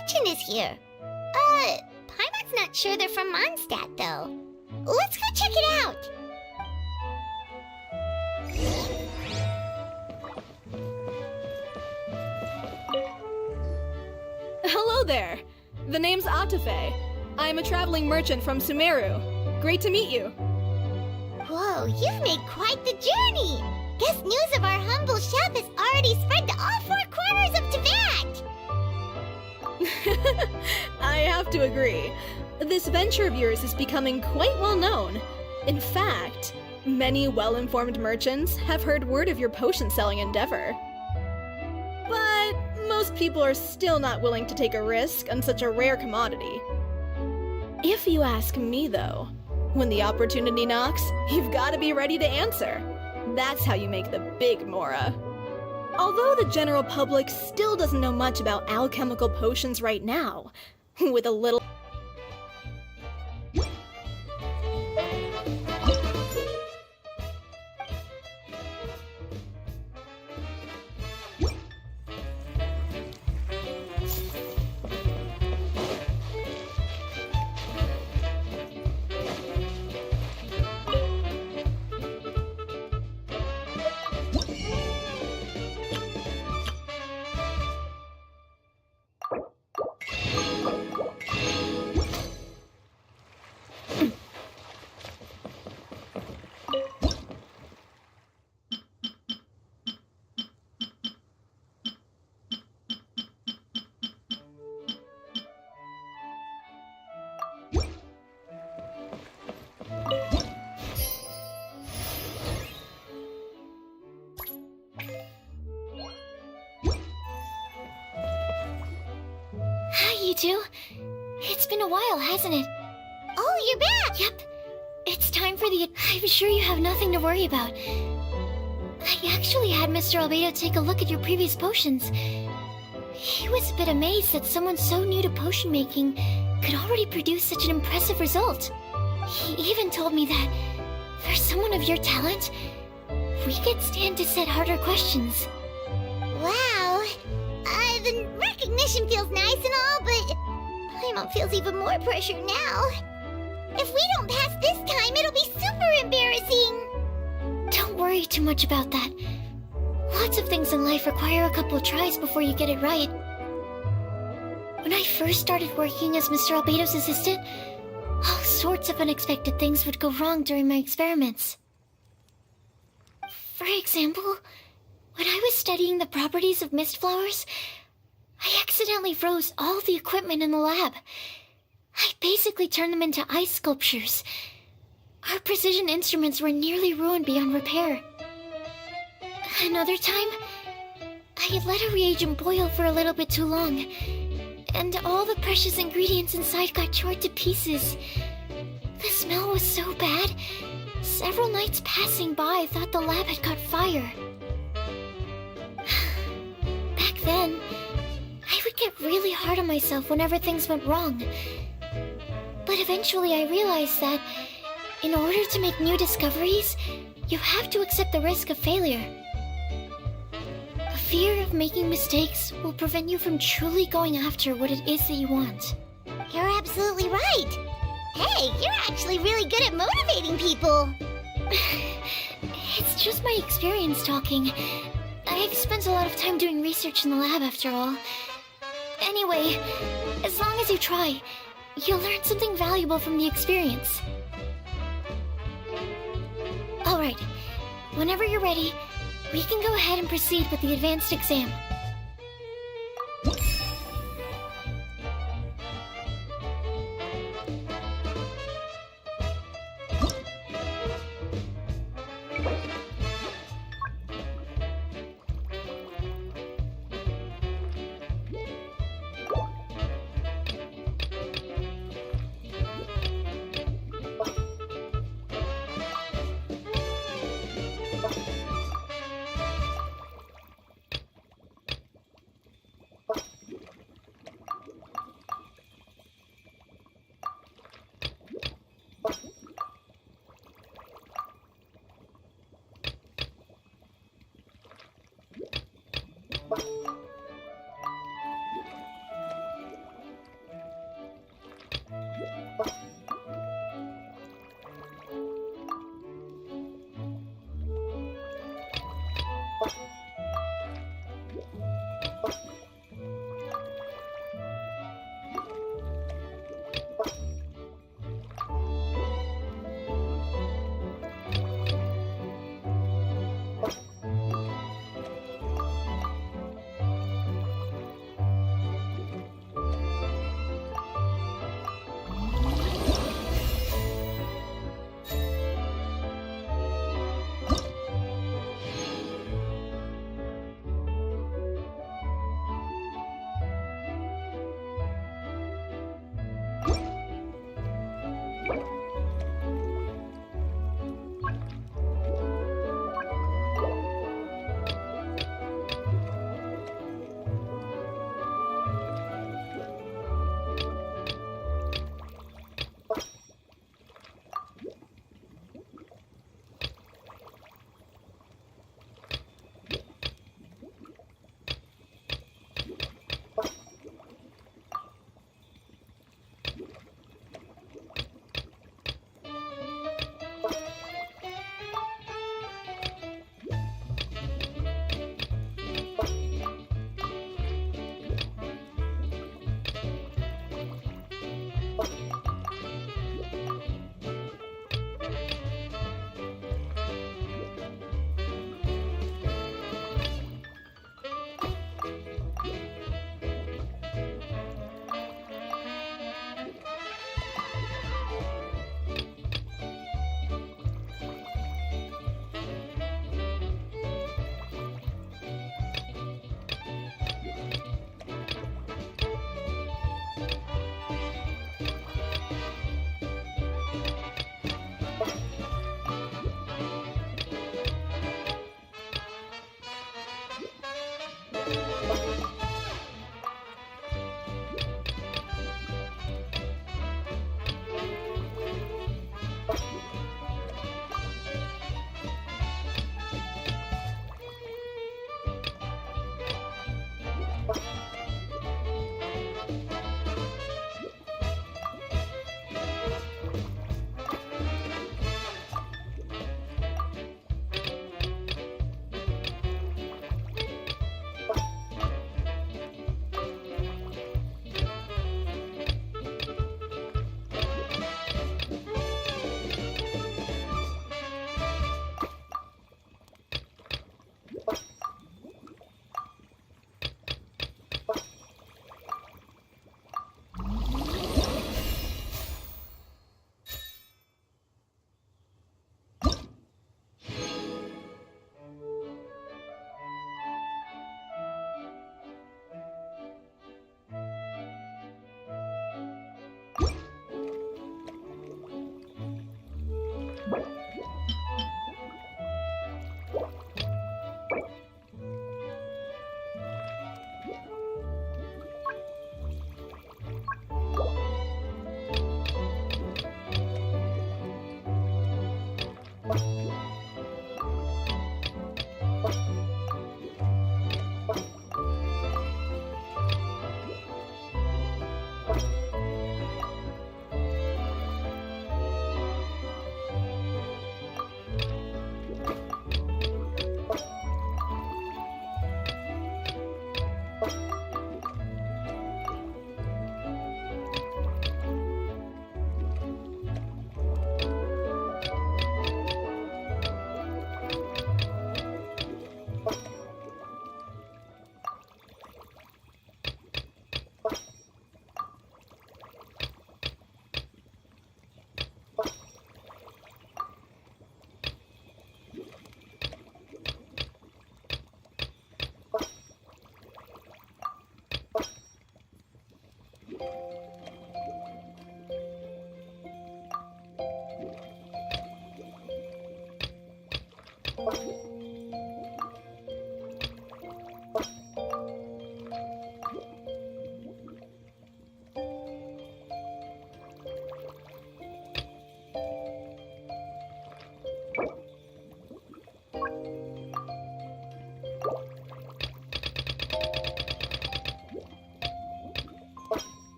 merchant is here. Paimon's not sure they're from Mondstadt, though. Let's go check it out. Hello there. The name's Atafe. I'm a traveling merchant from Sumeru. Great to meet you. Whoa, you've made quite the journey. Guess news of our humble shop has already spread to all four corners of Teyvat. I have to agree. This venture of yours is becoming quite well known. In fact, many well-informed merchants have heard word of your potion-selling endeavor. But most people are still not willing to take a risk on such a rare commodity. If you ask me, though, when the opportunity knocks, you've got to be ready to answer. That's how you make the big Mora. Although the general public still doesn't know much about alchemical potions right now, with a little... Hi, you two. It's been a while, hasn't it? Oh, you're back! Yep. It's time for the... I'm sure you have nothing to worry about. I actually had Mr. Albedo take a look at your previous potions. He was a bit amazed that someone so new to potion making could already produce such an impressive result. He even told me that, for someone of your talent, we could stand to set harder questions. Wow. The recognition feels nice and all, but Paimon feels even more pressure now. If we don't pass this time, it'll be super embarrassing. Don't worry too much about that. Lots of things in life require a couple tries before you get it right. When I first started working as Mr. Albedo's assistant, all sorts of unexpected things would go wrong during my experiments. For example, when I was studying the properties of mist flowers, I accidentally froze all the equipment in the lab. I basically turned them into ice sculptures. Our precision instruments were nearly ruined beyond repair. Another time, I had let a reagent boil for a little bit too long, and all the precious ingredients inside got torn to pieces. The smell was so bad, several nights passing by thought the lab had caught fire. Back then, I would get really hard on myself whenever things went wrong. But eventually I realized that, in order to make new discoveries, you have to accept the risk of failure. A fear of making mistakes will prevent you from truly going after what it is that you want. You're absolutely right! Hey, you're actually really good at motivating people! It's just my experience talking. I've spent a lot of time doing research in the lab after all. Anyway, as long as you try, you'll learn something valuable from the experience. Alright, whenever you're ready, we can go ahead and proceed with the advanced exam.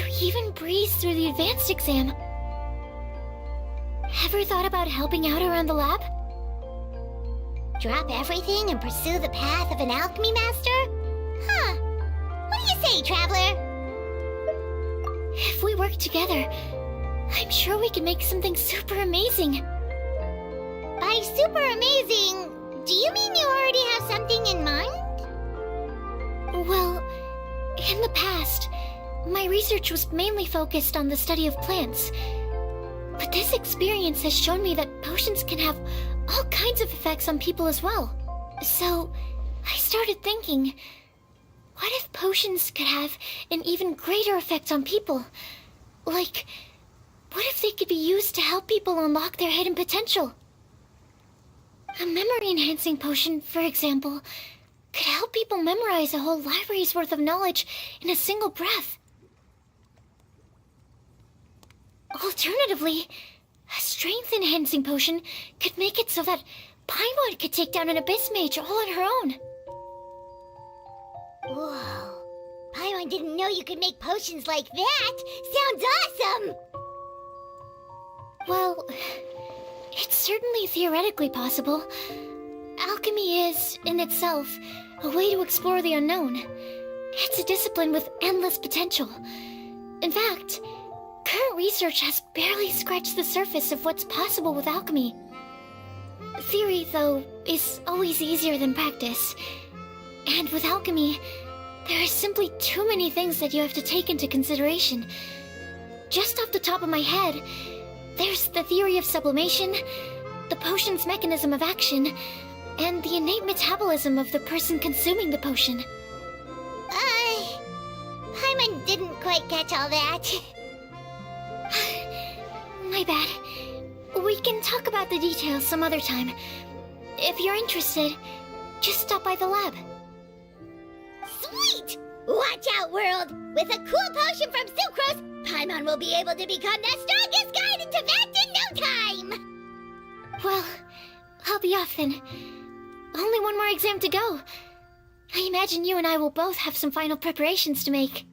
You even breezed through the advanced exam. Ever thought about helping out around the lab? Drop everything and pursue the path of an alchemy master? Huh. What do you say, Traveler? If we work together, I'm sure we can make something super amazing. By super amazing, do you mean you already have something in mind? Well, in the past, my research was mainly focused on the study of plants. But this experience has shown me that potions can have all kinds of effects on people as well. So, I started thinking, what if potions could have an even greater effect on people? Like, what if they could be used to help people unlock their hidden potential? A memory-enhancing potion, for example, could help people memorize a whole library's worth of knowledge in a single breath. Alternatively, a strength-enhancing potion could make it so that Paimon could take down an Abyss Mage all on her own. Whoa. Paimon didn't know you could make potions like that! Sounds awesome! Well, it's certainly theoretically possible. Alchemy is, in itself, a way to explore the unknown. It's a discipline with endless potential. In fact, current research has barely scratched the surface of what's possible with alchemy. Theory, though, is always easier than practice. And with alchemy, there are simply too many things that you have to take into consideration. Just off the top of my head, there's the theory of sublimation, the potion's mechanism of action, and the innate metabolism of the person consuming the potion. Paimon didn't quite catch all that. My bad. We can talk about the details some other time. If you're interested, just stop by the lab. Sweet! Watch out, world! With a cool potion from Sucrose, Paimon will be able to become the strongest guide into Vect in no time! Well, I'll be off then. Only one more exam to go. I imagine you and I will both have some final preparations to make.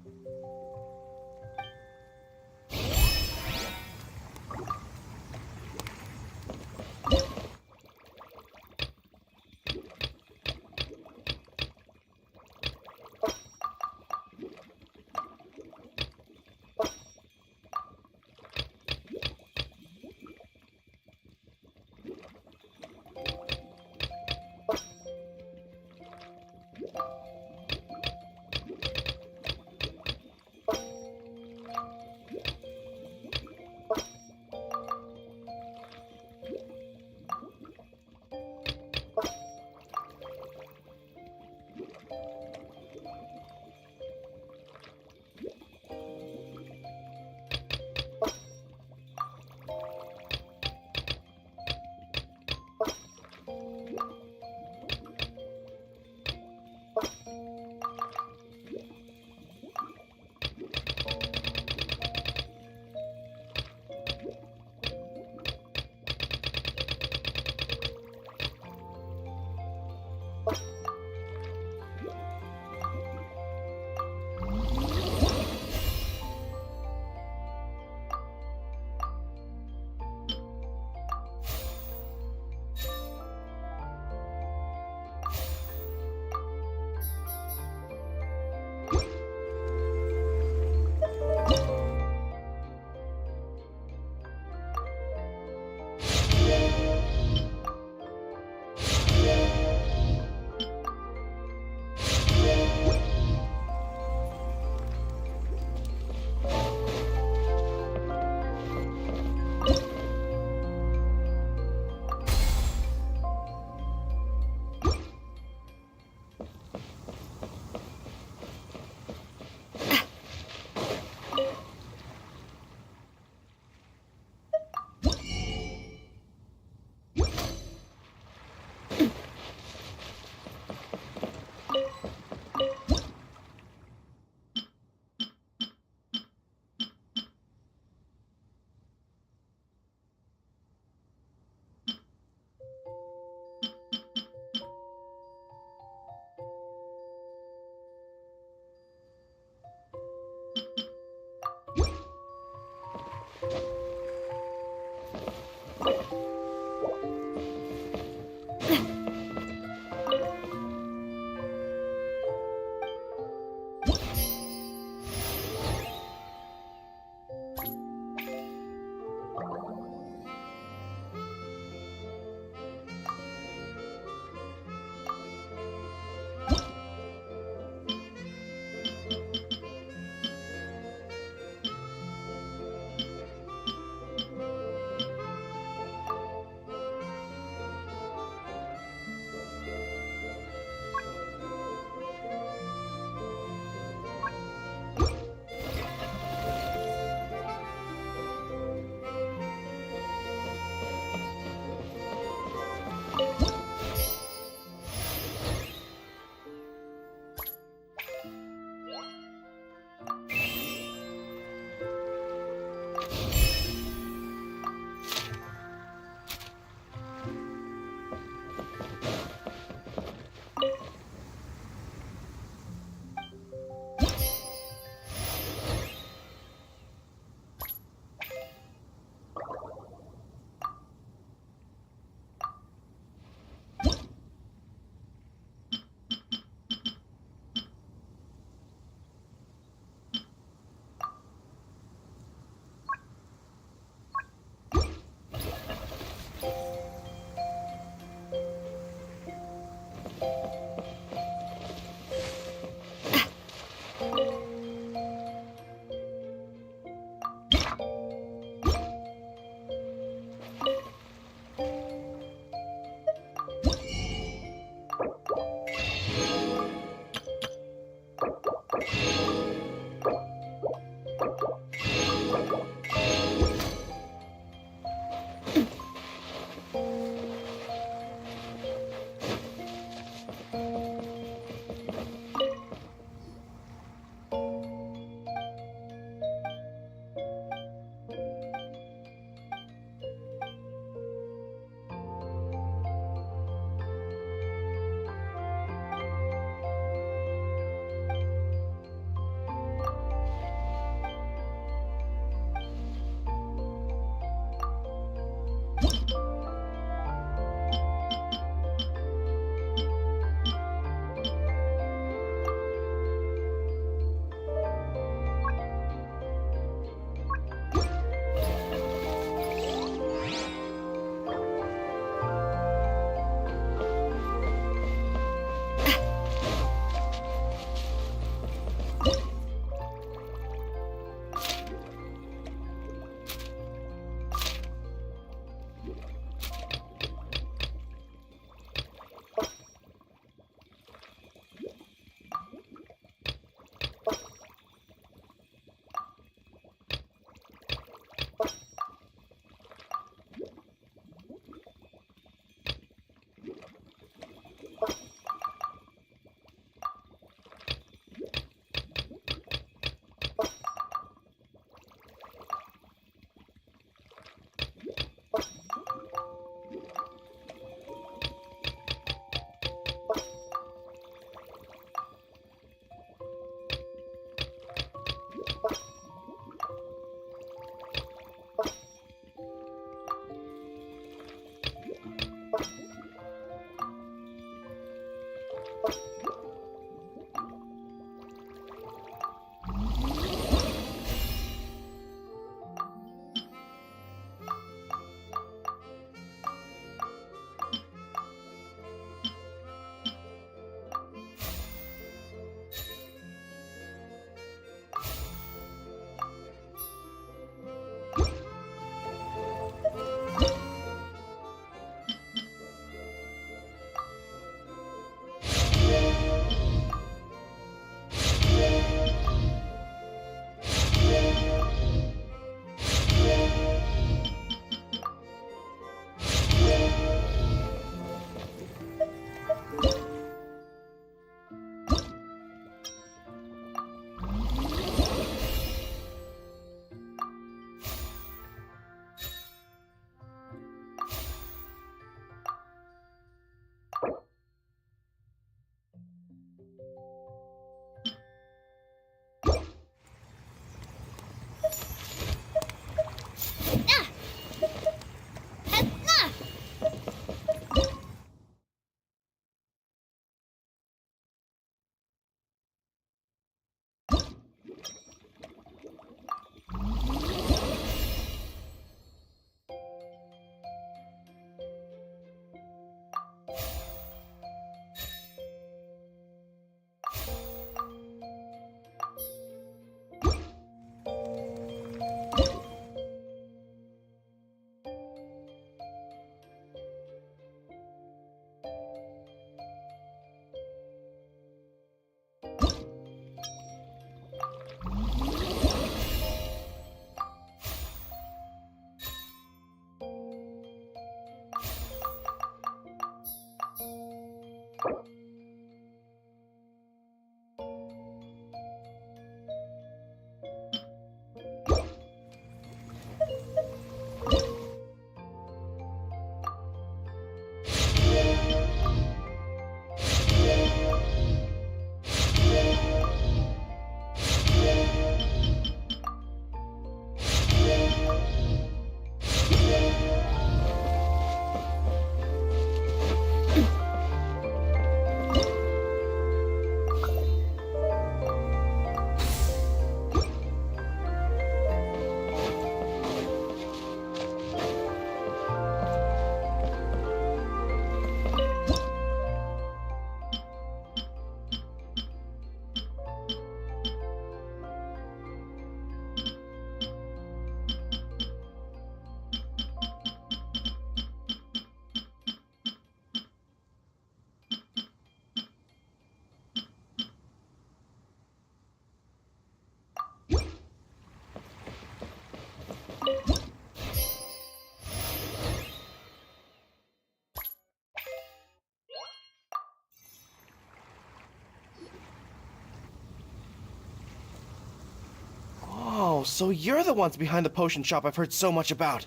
so you're the ones behind the potion shop I've heard so much about.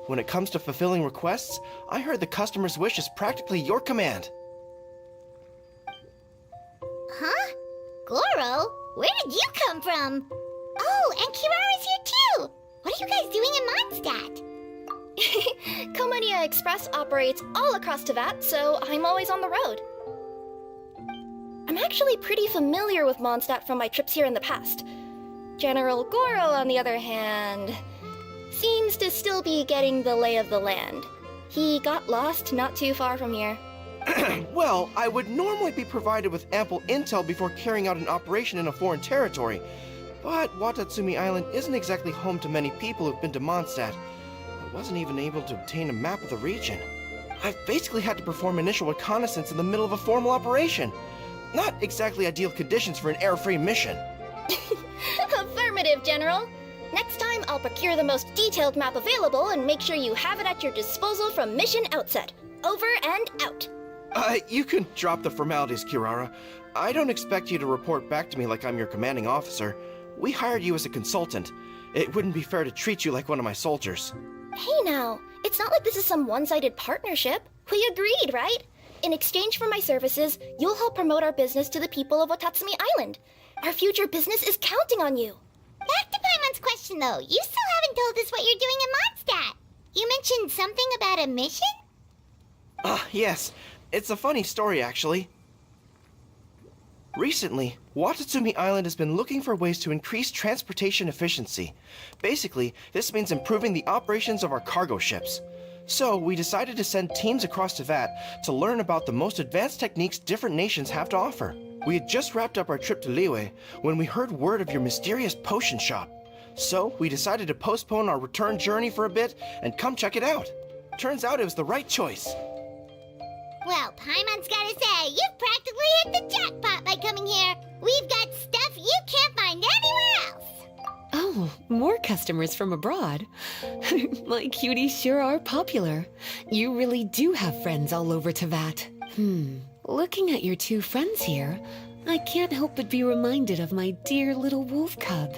When it comes to fulfilling requests, I heard the customer's wish is practically your command. Huh? Goro? Where did you come from? Oh, and Kirara's here too! What are you guys doing in Mondstadt? Comania Express operates all across Teyvat, so I'm always on the road. I'm actually pretty familiar with Mondstadt from my trips here in the past. General Goro, on the other hand, seems to still be getting the lay of the land. He got lost not too far from here. Well, I would normally be provided with ample intel before carrying out an operation in a foreign territory, but Watatsumi Island isn't exactly home to many people who've been to Mondstadt. I wasn't even able to obtain a map of the region. I've basically had to perform initial reconnaissance in the middle of a formal operation. Not exactly ideal conditions for an error-free mission. Affirmative, General. Next time, I'll procure the most detailed map available and make sure you have it at your disposal from mission outset. Over and out. You can drop the formalities, Kirara. I don't expect you to report back to me like I'm your commanding officer. We hired you as a consultant. It wouldn't be fair to treat you like one of my soldiers. Hey now, it's not like this is some one-sided partnership. We agreed, right? In exchange for my services, you'll help promote our business to the people of Watatsumi Island. Our future business is counting on you. Back to Paimon's question though, you still haven't told us what you're doing in Mondstadt. You mentioned something about a mission? Yes. It's a funny story, actually. Recently, Watatsumi Island has been looking for ways to increase transportation efficiency. Basically, this means improving the operations of our cargo ships. So, we decided to send teams across Teyvat to learn about the most advanced techniques different nations have to offer. We had just wrapped up our trip to Liyue when we heard word of your mysterious potion shop. So, we decided to postpone our return journey for a bit and come check it out. Turns out it was the right choice. Well, Paimon's gotta say, you've practically hit the jackpot by coming here. We've got stuff you can't find anywhere else. Oh, more customers from abroad. My cuties sure are popular. You really do have friends all over Teyvat. Looking at your two friends here, I can't help but be reminded of my dear little wolf cub.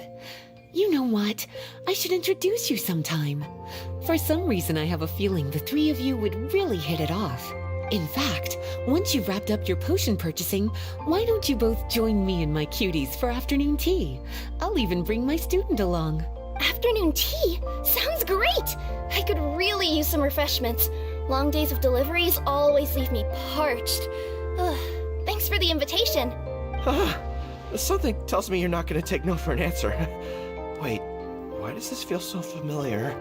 You know what? I should introduce you sometime. For some reason, I have a feeling the three of you would really hit it off. In fact, once you've wrapped up your potion purchasing, why don't you both join me and my cuties for afternoon tea? I'll even bring my student along. Afternoon tea? Sounds great! I could really use some refreshments. Long days of deliveries always leave me parched. Ugh, thanks for the invitation. Something tells me you're not going to take no for an answer. Wait, why does this feel so familiar?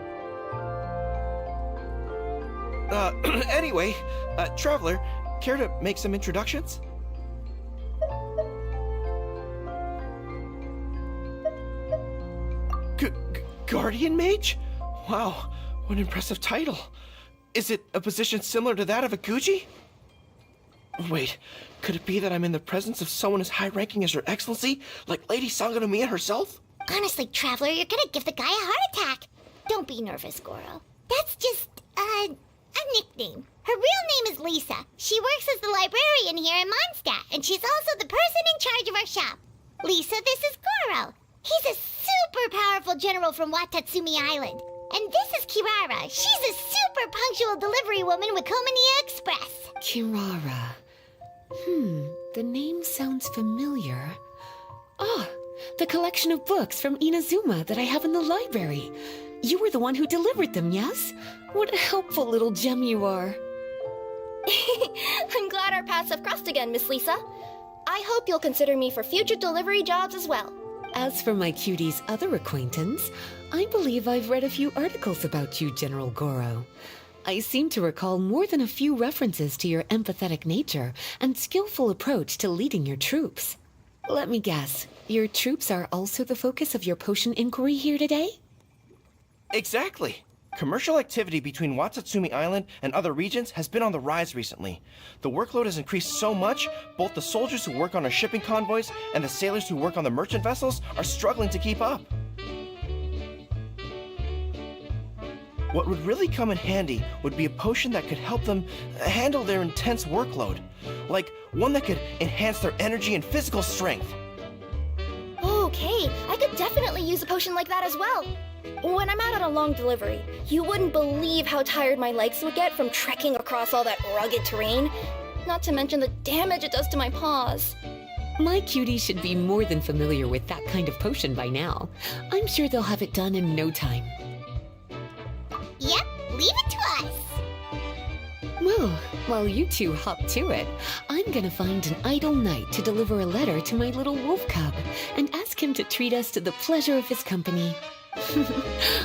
Anyway, Traveler, care to make some introductions? Guardian Mage? Wow, what an impressive title. Is it a position similar to that of a Guji? Wait, could it be that I'm in the presence of someone as high-ranking as Her Excellency, like Lady Sangonomiya herself? Honestly, Traveler, you're gonna give the guy a heart attack. Don't be nervous, Goro. That's just, a nickname. Her real name is Lisa. She works as the librarian here in Mondstadt, and she's also the person in charge of our shop. Lisa, this is Goro. He's a super powerful general from Watatsumi Island. And this is Kirara. She's a super punctual delivery woman with Komania Express. Kirara. The name sounds familiar. Ah, the collection of books from Inazuma that I have in the library. You were the one who delivered them, yes? What a helpful little gem you are. I'm glad our paths have crossed again, Miss Lisa. I hope you'll consider me for future delivery jobs as well. As for my cutie's other acquaintance, I believe I've read a few articles about you, General Goro. I seem to recall more than a few references to your empathetic nature and skillful approach to leading your troops. Let me guess, your troops are also the focus of your potion inquiry here today? Exactly. Commercial activity between Watatsumi Island and other regions has been on the rise recently. The workload has increased so much, both the soldiers who work on our shipping convoys and the sailors who work on the merchant vessels are struggling to keep up. What would really come in handy would be a potion that could help them handle their intense workload. Like one that could enhance their energy and physical strength. Oh, okay. I could definitely use a potion like that as well. When I'm out on a long delivery, you wouldn't believe how tired my legs would get from trekking across all that rugged terrain. Not to mention the damage it does to my paws. My cutie should be more than familiar with that kind of potion by now. I'm sure they'll have it done in no time. Yep, leave it to us. Well, while you two hop to it, I'm gonna find an idle knight to deliver a letter to my little wolf cub and ask him to treat us to the pleasure of his company.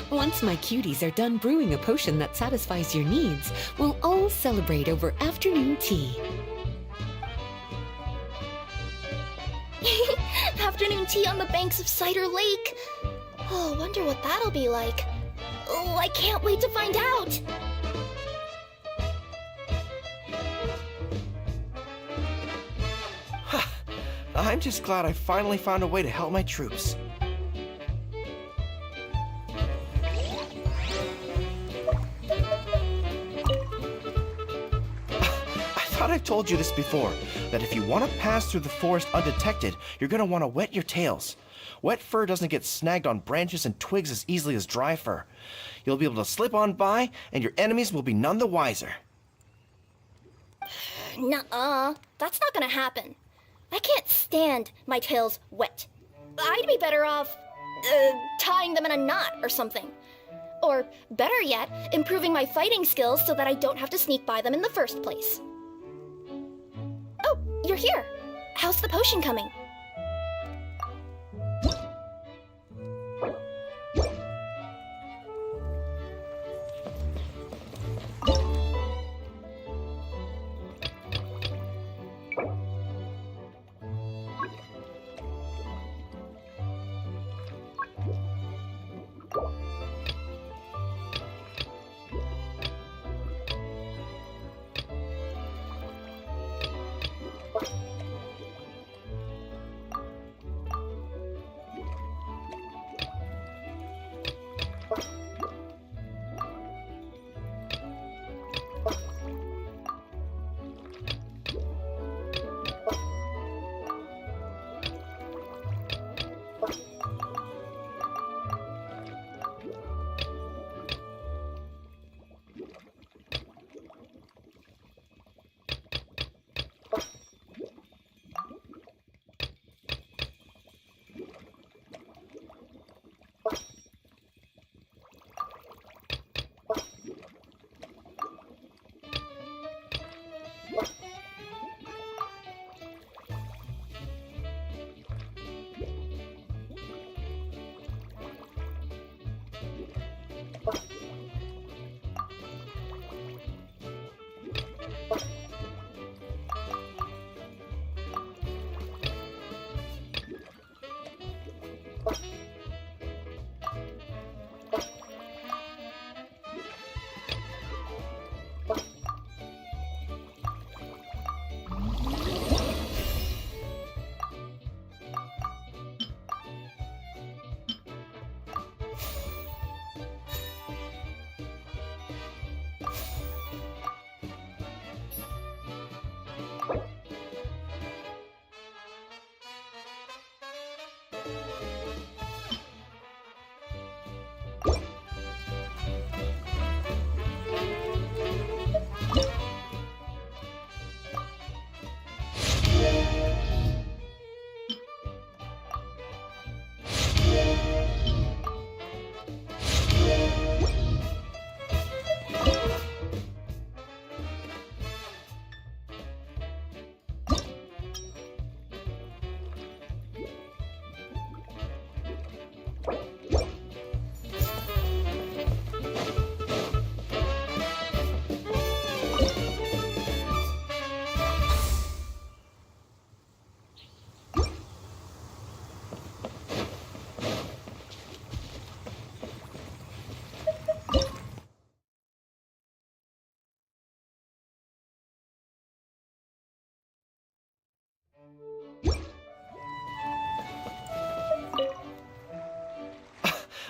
Once my cuties are done brewing a potion that satisfies your needs, we'll all celebrate over afternoon tea. Afternoon tea on the banks of Cider Lake. Oh, wonder what that'll be like. Oh, I can't wait to find out. I'm just glad I finally found a way to help my troops. I thought I've told you this before, that if you want to pass through the forest undetected, you're going to want to wet your tails. Wet fur doesn't get snagged on branches and twigs as easily as dry fur. You'll be able to slip on by, and your enemies will be none the wiser. Nuh-uh. That's not gonna happen. I can't stand my tails wet. I'd be better off, tying them in a knot or something. Or, better yet, improving my fighting skills so that I don't have to sneak by them in the first place. Oh, you're here. How's the potion coming?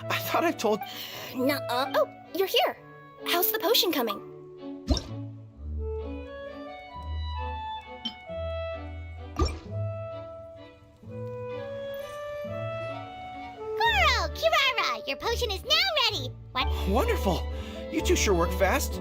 I thought I've told... Nuh-uh. Oh, you're here. How's the potion coming? Kirara, your potion is now ready. What? Wonderful! You two sure work fast.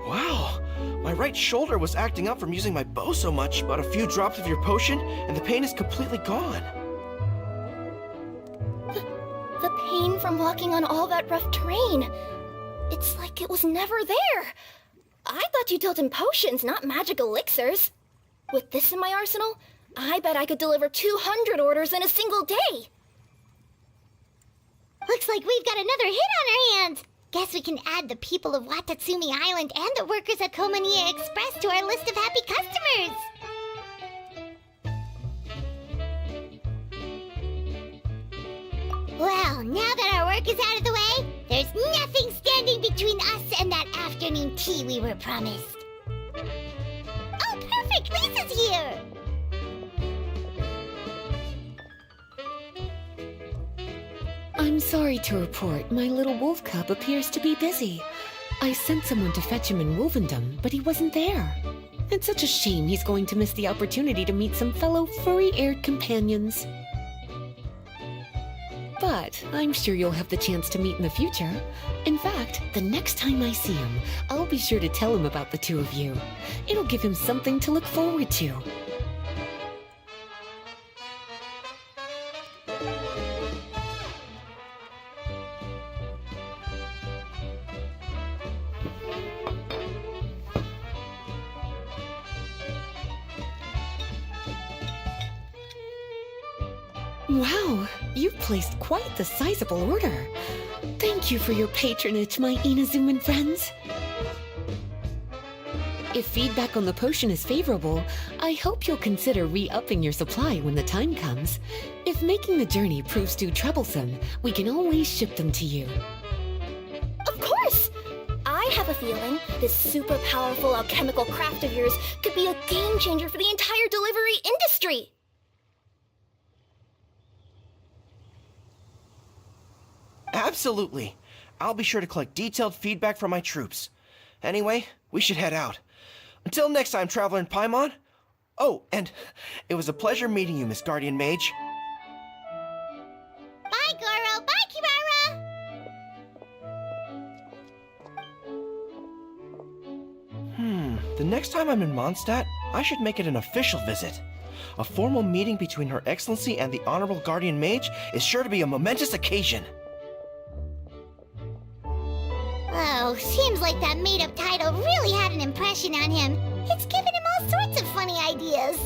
Wow, my right shoulder was acting up from using my bow so much, but a few drops of your potion, and the pain is completely gone. The pain from walking on all that rough terrain. It's like it was never there. I thought you dealt in potions, not magic elixirs. With this in my arsenal, I bet I could deliver 200 orders in a single day. Looks like we've got another hit on our hands. Guess we can add the people of Watatsumi Island and the workers at Komania Express to our list of happy customers. Well, now that our work is out of the way, there's nothing standing between us and that afternoon tea we were promised. Oh, perfect! Lisa's here! I'm sorry to report, my little wolf cub appears to be busy. I sent someone to fetch him in Wolvendom, but he wasn't there. It's such a shame he's going to miss the opportunity to meet some fellow furry-haired companions. But I'm sure you'll have the chance to meet in the future. In fact, the next time I see him, I'll be sure to tell him about the two of you. It'll give him something to look forward to. Wow, you've placed quite the sizable order. Thank you for your patronage, my Inazuman friends. If feedback on the potion is favorable, I hope you'll consider re-upping your supply when the time comes. If making the journey proves too troublesome, we can always ship them to you. Of course! I have a feeling this super powerful alchemical craft of yours could be a game changer for the entire delivery industry. Absolutely. I'll be sure to collect detailed feedback from my troops. Anyway, we should head out. Until next time, Traveler in Paimon. Oh, and it was a pleasure meeting you, Miss Guardian Mage. Bye, Goro! Bye, Kirara! The next time I'm in Mondstadt, I should make it an official visit. A formal meeting between Her Excellency and the Honorable Guardian Mage is sure to be a momentous occasion. Oh, seems like that made-up title really had an impression on him. It's given him all sorts of funny ideas.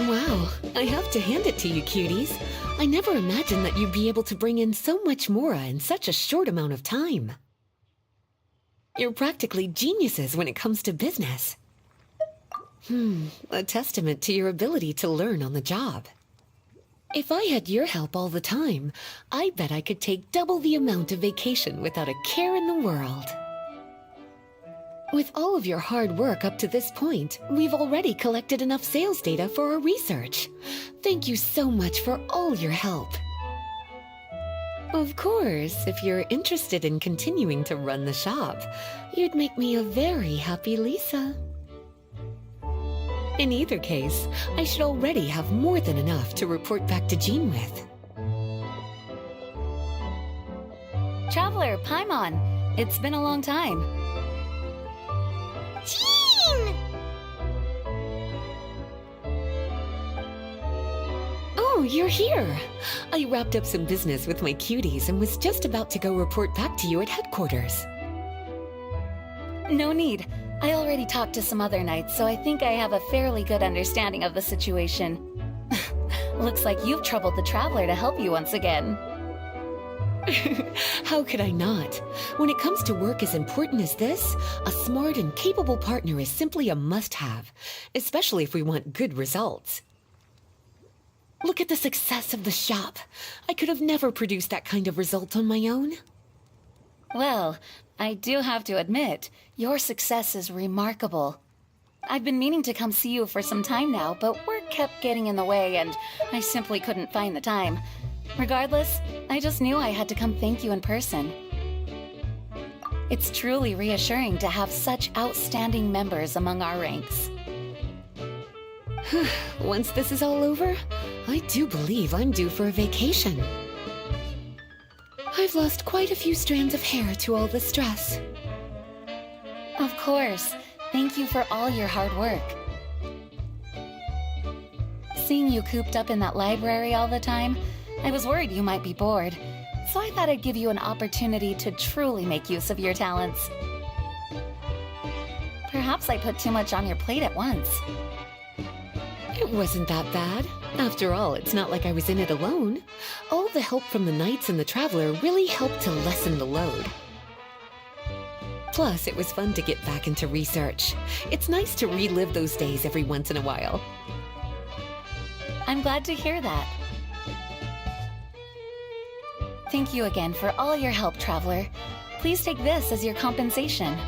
Wow, I have to hand it to you, cuties. I never imagined that you'd be able to bring in so much mora in such a short amount of time. You're practically geniuses when it comes to business. A testament to your ability to learn on the job. If I had your help all the time, I bet I could take double the amount of vacation without a care in the world. With all of your hard work up to this point, we've already collected enough sales data for our research. Thank you so much for all your help. Of course, if you're interested in continuing to run the shop, you'd make me a very happy Lisa. In either case, I should already have more than enough to report back to Jean with. Traveler, Paimon, it's been a long time. Jean! Oh, you're here! I wrapped up some business with my cuties and was just about to go report back to you at headquarters. No need. I already talked to some other knights, so I think I have a fairly good understanding of the situation. Looks like you've troubled the Traveler to help you once again. How could I not? When it comes to work as important as this, a smart and capable partner is simply a must-have, especially if we want good results. Look at the success of the shop. I could have never produced that kind of result on my own. Well, I do have to admit, your success is remarkable. I've been meaning to come see you for some time now, but work kept getting in the way and I simply couldn't find the time. Regardless, I just knew I had to come thank you in person. It's truly reassuring to have such outstanding members among our ranks. Once this is all over, I do believe I'm due for a vacation. I've lost quite a few strands of hair to all the stress. Of course. Thank you for all your hard work. Seeing you cooped up in that library all the time, I was worried you might be bored, so I thought I'd give you an opportunity to truly make use of your talents. Perhaps I put too much on your plate at once. It wasn't that bad. After all, it's not like I was in it alone. All the help from the Knights and the Traveler really helped to lessen the load. Plus, it was fun to get back into research. It's nice to relive those days every once in a while. I'm glad to hear that. Thank you again for all your help, Traveler. Please take this as your compensation.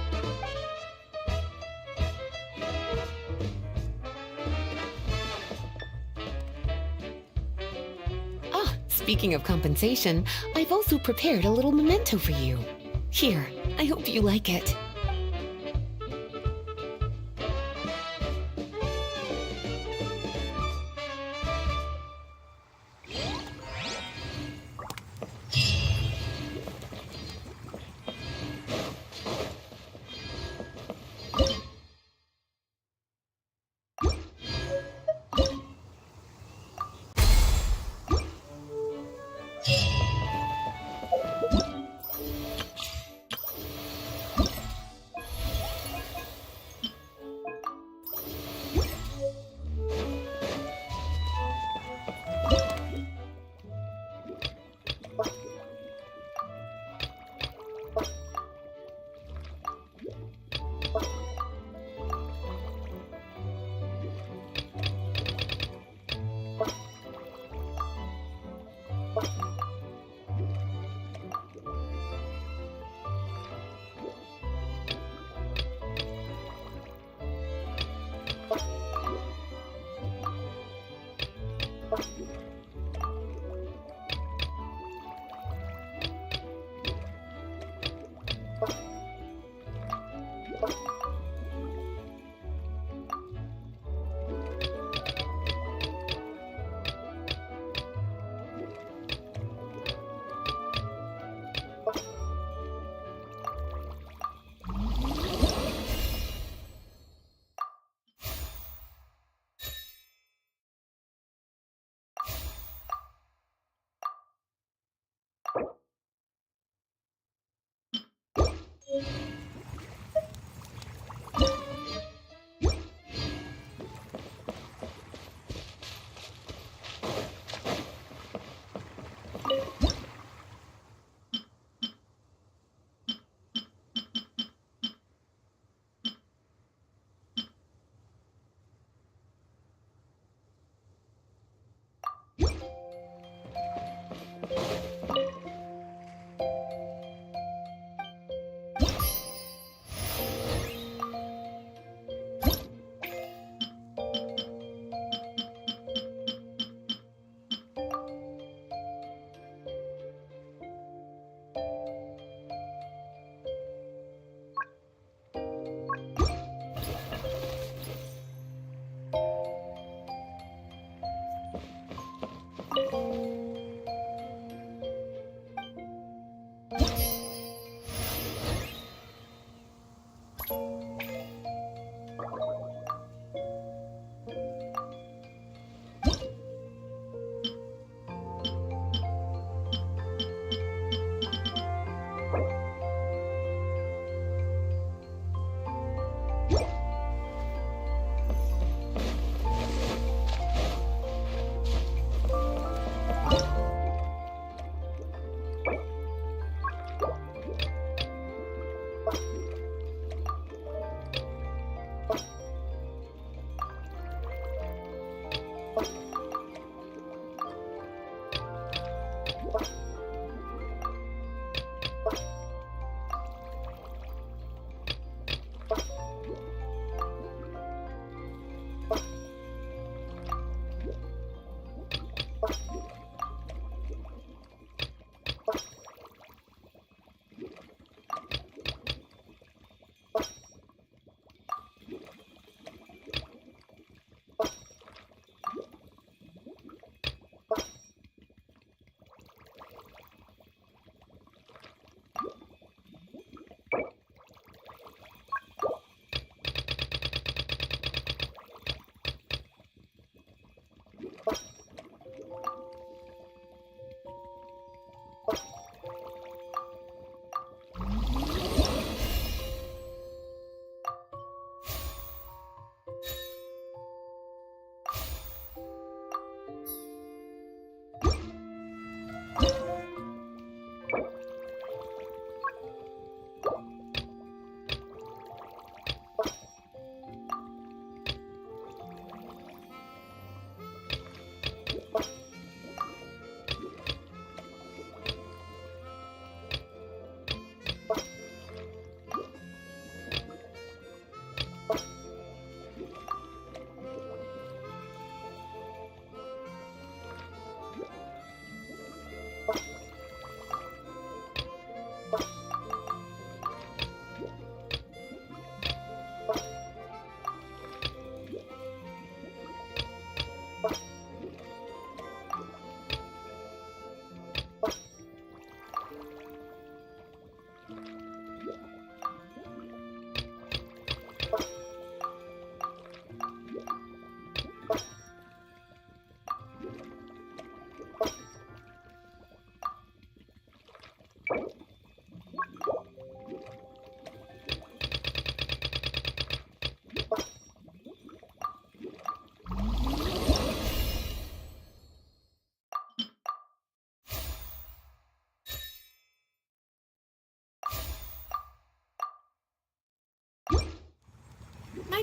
Speaking of compensation, I've also prepared a little memento for you. Here, I hope you like it.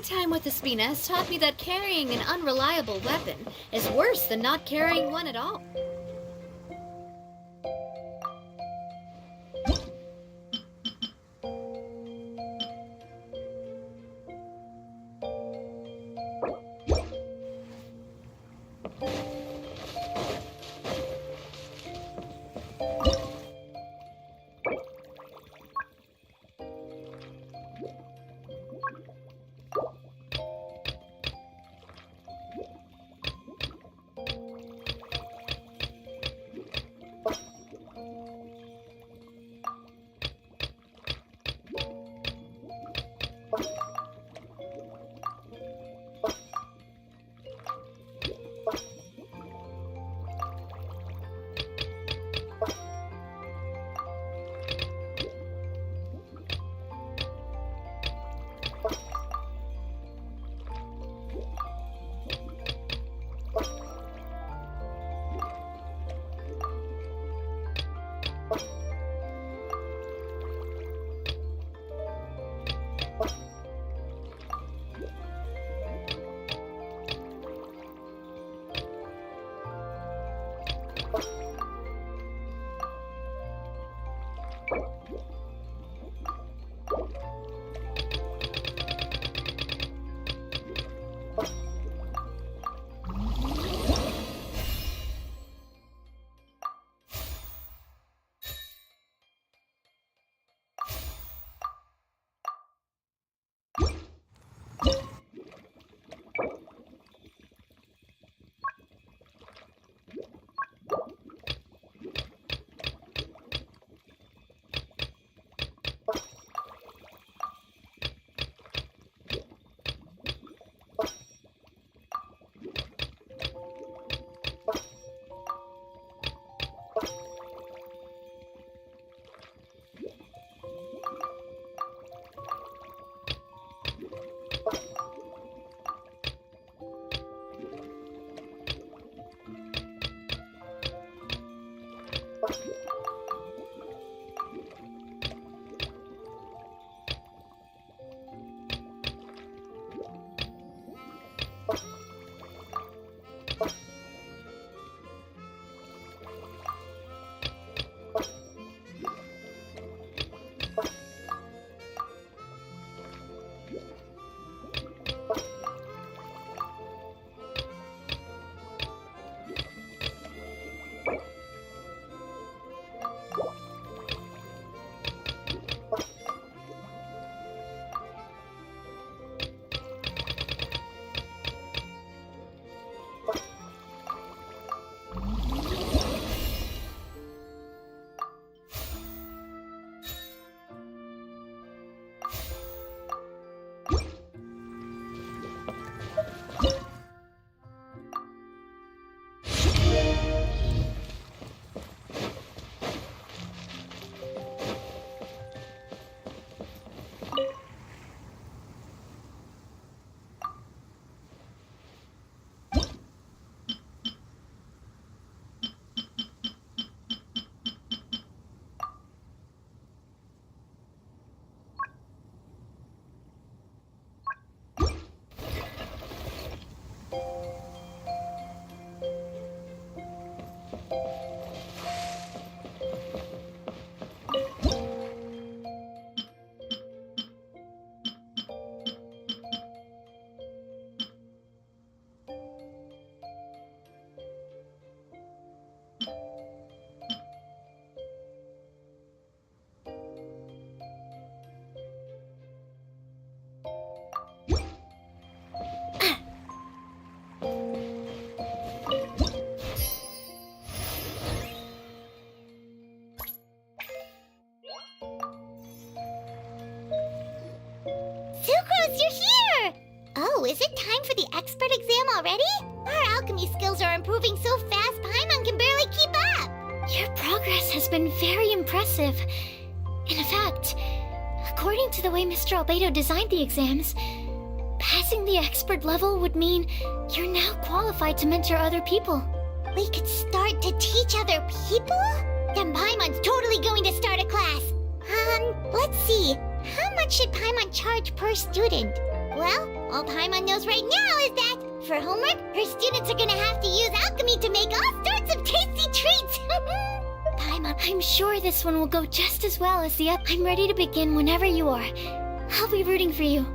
My time with Espina has taught me that carrying an unreliable weapon is worse than not carrying one at all. expert exam already? Our alchemy skills are improving so fast, Paimon can barely keep up. Your progress has been very impressive. In fact, according to the way Mr. Albedo designed the exams, passing the expert level would mean you're now qualified to mentor other people. We could start to teach other people? Then Paimon's totally going to start a class. Let's see. How much should Paimon charge per student? Well, all Paimon knows right now is that for homework, her students are gonna have to use alchemy to make all sorts of tasty treats. Paimon, I'm sure this one will go just as well as the other. I'm ready to begin whenever you are. I'll be rooting for you.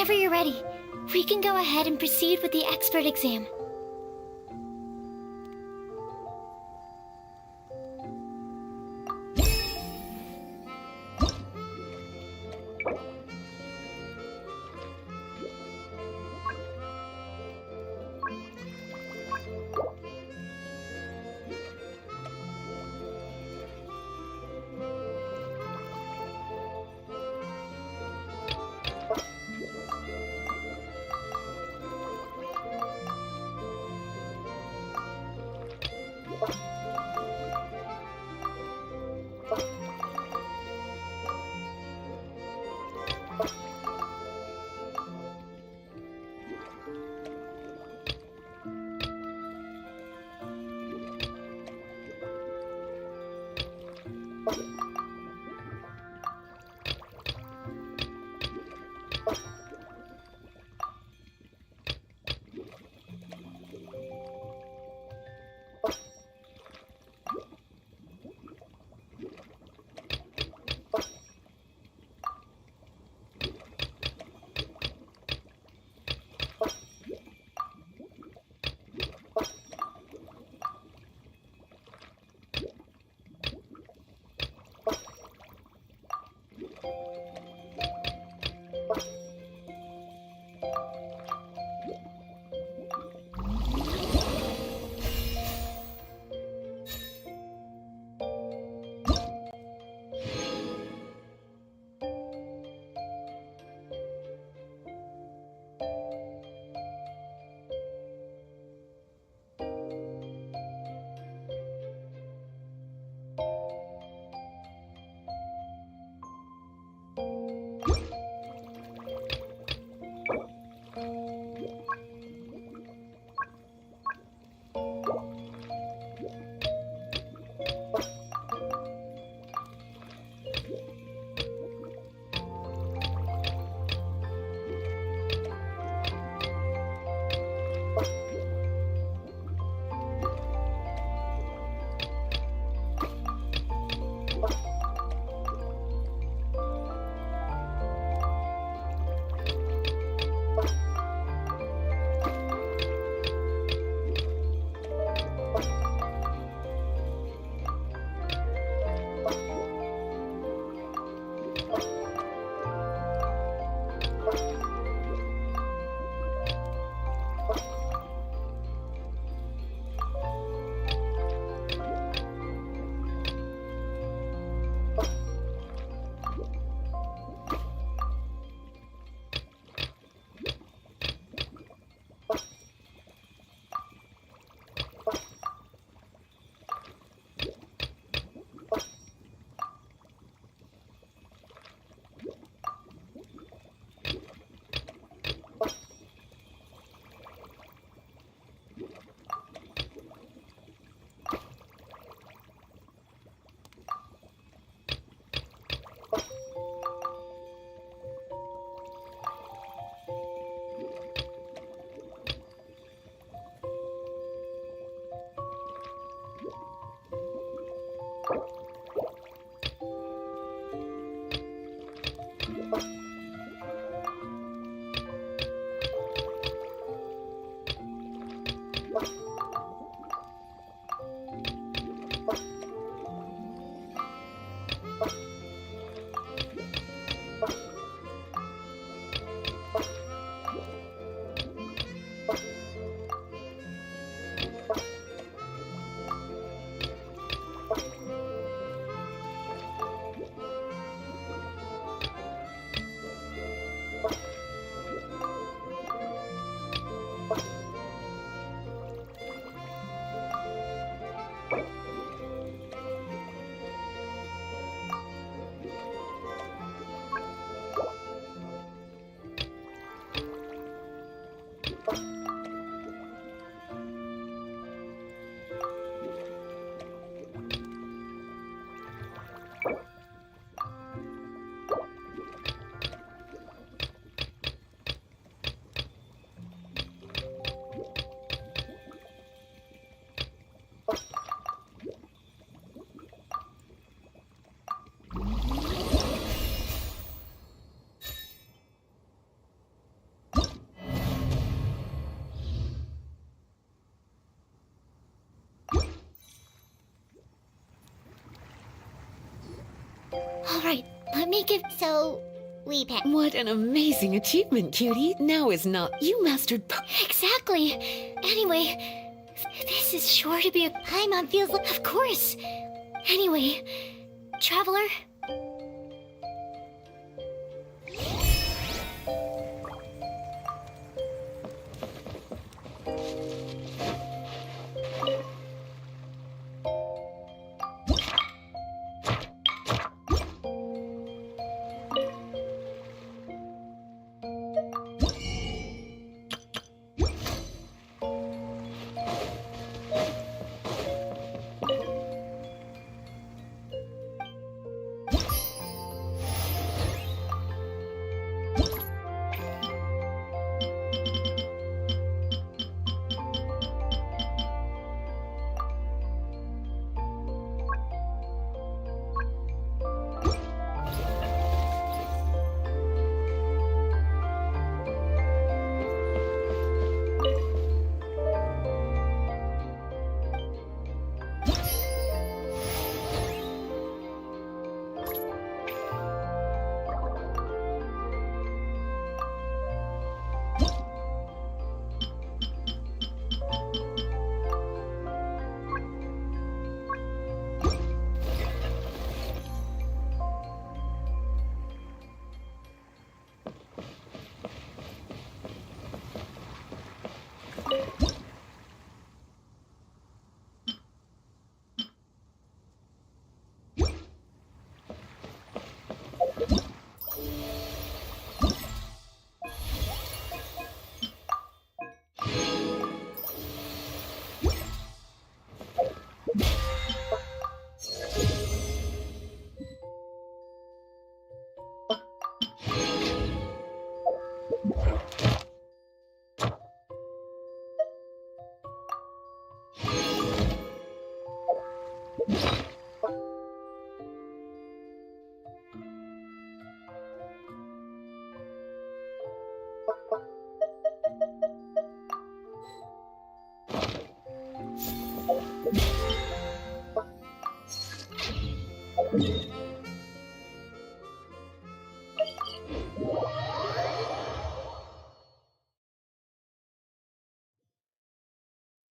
Whenever you're ready, we can go ahead and proceed with the expert exam. Alright, let me give. So, we pick. What an amazing achievement, cutie. Now is not... You mastered Exactly! Anyway, this is sure to be a. Paimon feels like. Of course! Anyway, Traveler?